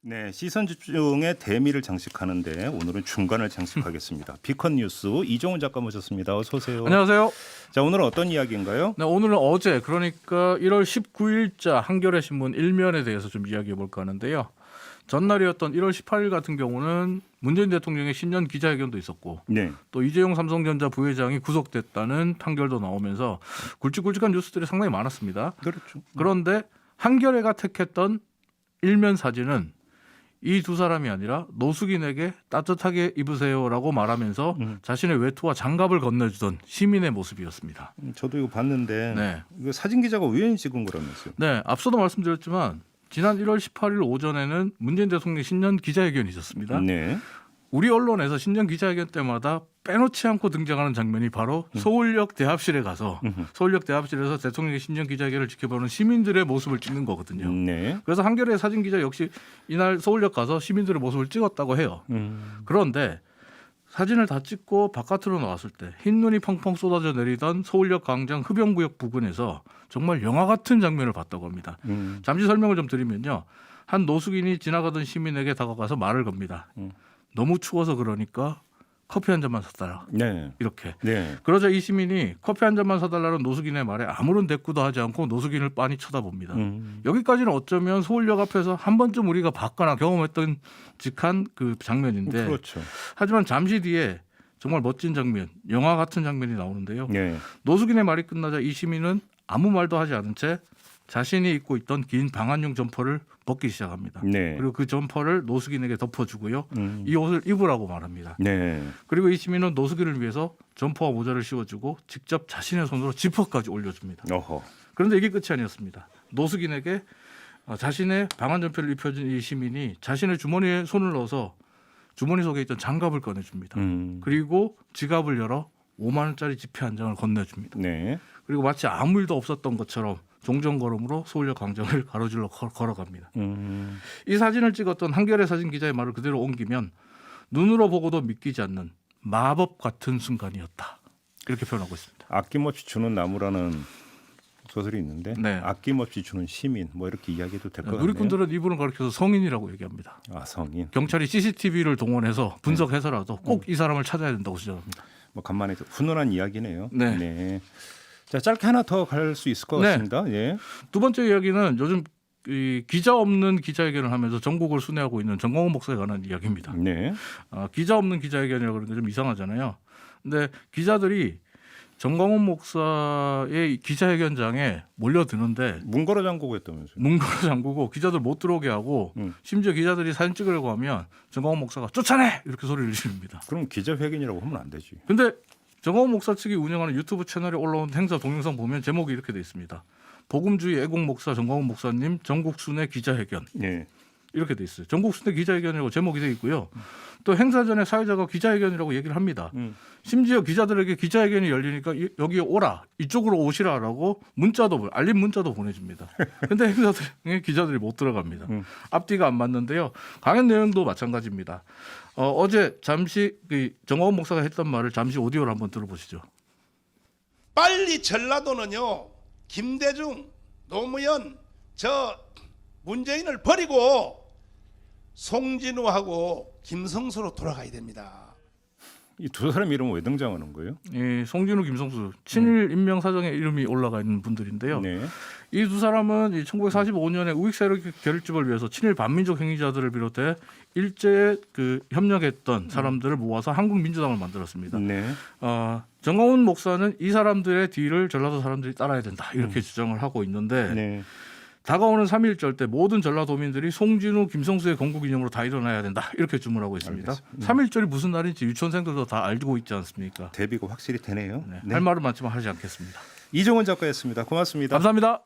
네, 시선 집중의 대미를 장식하는데 오늘은 중간을 장식하겠습니다. 비컨 뉴스 이종훈 작가 모셨습니다. 어서 오세요. 안녕하세요. 자, 오늘은 어떤 이야기인가요? 네, 오늘은 어제 그러니까 1월 19일자 한겨레 신문 1면에 대해서 좀 이야기해 볼까 하는데요. 전날이었던 1월 18일 같은 경우는 문재인 대통령의 신년 기자회견도 있었고 네. 또 이재용 삼성전자 부회장이 구속됐다는 판결도 나오면서 굵직굵직한 뉴스들이 상당히 많았습니다. 그렇죠. 그런데 한겨레가 택했던 1면 사진은 이 두 사람이 아니라 노숙인에게 따뜻하게 입으세요라고 말하면서 자신의 외투와 장갑을 건네주던 시민의 모습이었습니다. 저도 이거 봤는데 네. 이거 사진 기자가 우연히 찍은 거라면서요. 네, 앞서도 말씀드렸지만 지난 1월 18일 오전에는 문재인 대통령 신년 기자회견이 있었습니다. 네. 우리 언론에서 신년 기자회견 때마다 빼놓지 않고 등장하는 장면이 바로 서울역 대합실에 가서 서울역 대합실에서 대통령의 신년 기자회견을 지켜보는 시민들의 모습을 찍는 거거든요. 네. 그래서 한겨레 사진 기자 역시 이날 서울역 가서 시민들의 모습을 찍었다고 해요. 그런데 사진을 다 찍고 바깥으로 나왔을 때 흰눈이 펑펑 쏟아져 내리던 서울역 광장 흡연구역 부근에서 정말 영화 같은 장면을 봤다고 합니다. 잠시 설명을 좀 드리면요. 한 노숙인이 지나가던 시민에게 다가가서 말을 겁니다. 너무 추워서 그러니까 커피 한 잔만 사달라. 네. 이렇게. 네. 그러자 이 시민이 커피 한 잔만 사달라는 노숙인의 말에 아무런 대꾸도 하지 않고 노숙인을 빤히 쳐다봅니다. 여기까지는 어쩌면 서울역 앞에서 한 번쯤 우리가 봤거나 경험했던 직한 그 장면인데 그렇죠. 하지만 잠시 뒤에 정말 멋진 장면, 영화 같은 장면이 나오는데요. 네. 노숙인의 말이 끝나자 이 시민은 아무 말도 하지 않은 채 자신이 입고 있던 긴 방한용 점퍼를 벗기 시작합니다. 네. 그리고 그 점퍼를 노숙인에게 덮어주고요. 이 옷을 입으라고 말합니다. 네. 그리고 이 시민은 노숙인을 위해서 점퍼와 모자를 씌워주고 직접 자신의 손으로 지퍼까지 올려줍니다. 어허. 그런데 이게 끝이 아니었습니다. 노숙인에게 자신의 방한 점퍼를 입혀준 이 시민이 자신의 주머니에 손을 넣어서 주머니 속에 있던 장갑을 꺼내줍니다. 그리고 지갑을 열어 5만 원짜리 지폐 한 장을 건네줍니다. 네. 그리고 마치 아무 일도 없었던 것처럼 종전걸음으로 서울역 광장을 가로질러 걸어갑니다. 이 사진을 찍었던 한겨레 사진 기자의 말을 그대로 옮기면 눈으로 보고도 믿기지 않는 마법 같은 순간이었다. 이렇게 표현하고 있습니다. 아낌없이 주는 나무라는 소설이 있는데 네. 아낌없이 주는 시민 뭐 이렇게 이야기도 될 것 같네요. 누리꾼들은 이분을 가리켜서 성인이라고 얘기합니다. 아, 성인. 경찰이 CCTV를 동원해서 분석해서라도 꼭 이 사람을 찾아야 된다고 주장합니다. 뭐 간만에 훈훈한 이야기네요. 네. 네. 자, 짧게 하나 더 갈 수 있을 것 네. 같습니다. 예. 두 번째 이야기는 요즘 이 기자 없는 기자회견을 하면서 전국을 순회하고 있는 정광훈 목사에 관한 이야기입니다. 네. 기자 없는 기자회견이라고 그러는 게 좀 이상하잖아요. 근데 기자들이 정광훈 목사의 기자회견장에 몰려드는데 문 걸어 잠그고 했다면서요. 문 걸어 잠그고 기자들 못 들어오게 하고 심지어 기자들이 사진 찍으려고 하면 정광훈 목사가 쫓아내! 이렇게 소리를 지릅니다. 그럼 기자회견이라고 하면 안 되지. 근데 정광훈 목사 측이 운영하는 유튜브 채널에 올라온 행사 동영상 보면 제목이 이렇게 돼 있습니다. 복음주의 애국 목사 정광훈 목사님 전국 순회 기자회견. 네. 이렇게 돼 있어요. 전국 순회 기자회견이라고 제목이 돼 있고요. 또 행사 전에 사회자가 기자회견이라고 얘기를 합니다. 심지어 기자들에게 기자회견이 열리니까 여기에 오라, 이쪽으로 오시라라고 문자도 알림 문자도 보내줍니다. 근데 행사장에 기자들이 못 들어갑니다. 앞뒤가 안 맞는데요. 강연 내용도 마찬가지입니다. 어제 잠시 정광훈 목사가 했던 말을 잠시 오디오로 한번 들어보시죠. 빨리 전라도는요, 김대중, 노무현, 저 문재인을 버리고 송진우하고 김성수로 돌아가야 됩니다. 이 두 사람 이름은 왜 등장하는 거예요? 송진우, 김성수 친일 인명 사정에 이름이 올라가 있는 분들인데요. 네. 이 두 사람은 1945년에 우익 세력 결집을 위해서 친일 반민족 행위자들을 비롯해 일제에 협력했던 사람들을 모아서 한국민주당을 만들었습니다. 네. 정광훈 목사는 이 사람들의 뒤를 전라도 사람들이 따라야 된다 이렇게 주장을 하고 있는데 네. 다가오는 3.1절 때 모든 전라도민들이 송진우, 김성수의 건국기념으로 다 일어나야 된다 이렇게 주문하고 있습니다. 알겠습니다. 3.1절이 무슨 날인지 유치원생들도 다 알고 있지 않습니까? 대비가 확실히 되네요. 네. 네. 할 말은 많지만 하지 않겠습니다. 이종훈 작가였습니다. 고맙습니다. 감사합니다.